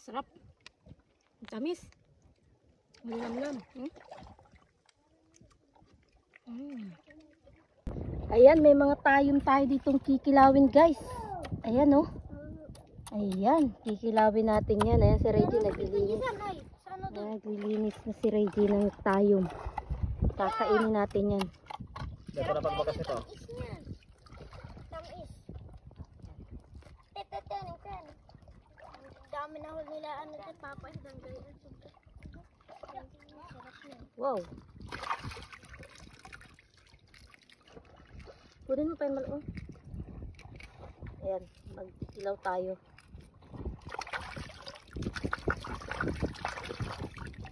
Sarap. Tamis. Malam-lam. Ayan, may mga tayong tayo ditong kikilawin, guys. Ayan, oh. Ayan, kikilawin natin yan. Ayan, si Reggie naglilinis. Naglilinis na si Reggie ng tayong. Kakainin natin yan. Dito na pagbakas ito. Tamis. Tetetenin ka. Dami na huli nila ano ito. Papasdan kayo. Sarap yan. Wow. Kunin mo pa yung malong. Ayan, magkilaw tayo.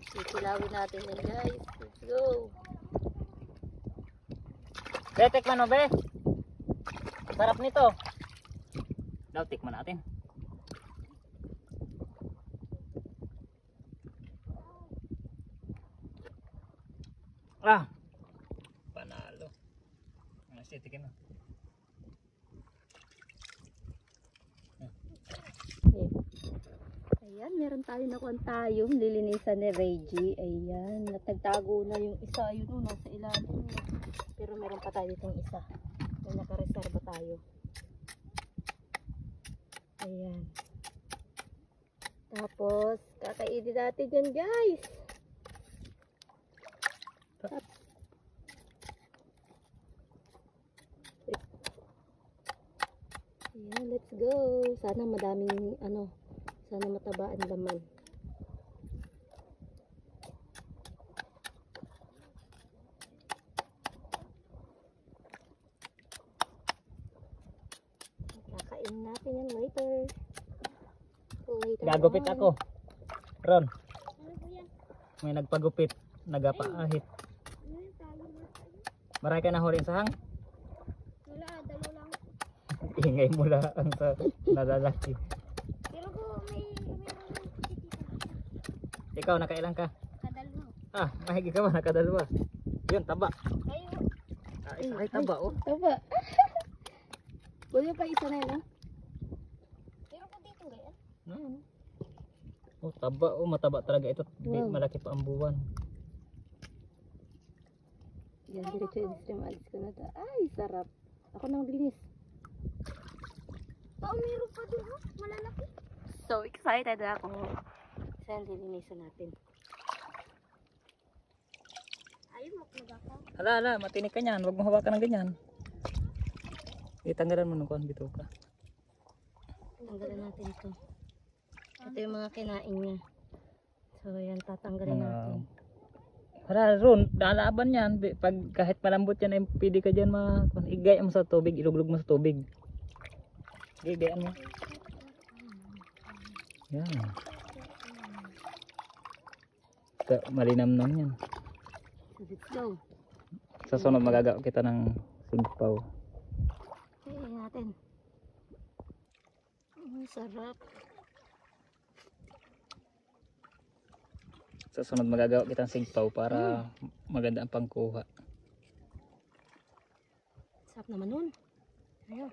Kikilawin natin yan, guys. Let's go. Be, tikman mo, be. Sarap nito. Daw, tikman natin. Ah! Panalo. Sige, tikin mo. Ayan, meron tayo nakuha tayong lilinisan ni Reggie. Ayan, natagtago na yung isa. Yun, oh, nasa ilalim. Pero meron pa tayo itong isa. May nakareserva tayo. Ayan. Tapos, kakainin natin yan, guys. Ayan, let's go. Sana madaming, sana mataba ang laman. Kakainin natin yan later. Gagupit on. ako. Ron, Ano po yan? may nagpagupit. Nagapaahit. Marami ka na huling sahang? Wala, dalo lang. Ingay mo lang sa nalalaki. Pero ko may Ikaw, nakailang ka? kadalo. Ah, mahigit ka ba? Nakadalawa. Yun, taba. Kayo, Ah, isa ay taba, oh. Taba. Kunin pa isa na yun, oh. pero ko dito ganyan. Ano? Oh, taba. Oh, mataba talaga ito. Di Wow. malaki pa ang buwan. Yan, diretso yung stream. Alis ko na ito. Ay, sarap. Ako na maglinis. Oh, meron pa doon, oh. Malalaki. So excited ako. Saan lilinisan natin? Ayun, maklag ako. Hala, matinik ka niyan. Huwag mo hawakan ng ganyan. Itanggalan mo nung kuhan, bito ka. Tanggalin natin ito. Ito yung mga kinain niya. So yan, tatanggalin natin. Hala, Ron, lalaban yan. Pag kahit malambot yan, ay pwede ka dyan igay mo sa tubig, iluglog mo sa tubig. Igayaan mo. Yan. Malinamnam yan. So let's go. Sa sunod magagawa kita ng sigpaw. Kainin natin. Sarap. Sa sunod magagawa kita ng sigpaw para maganda ang pangkuha. Sarap naman nun. Ayun.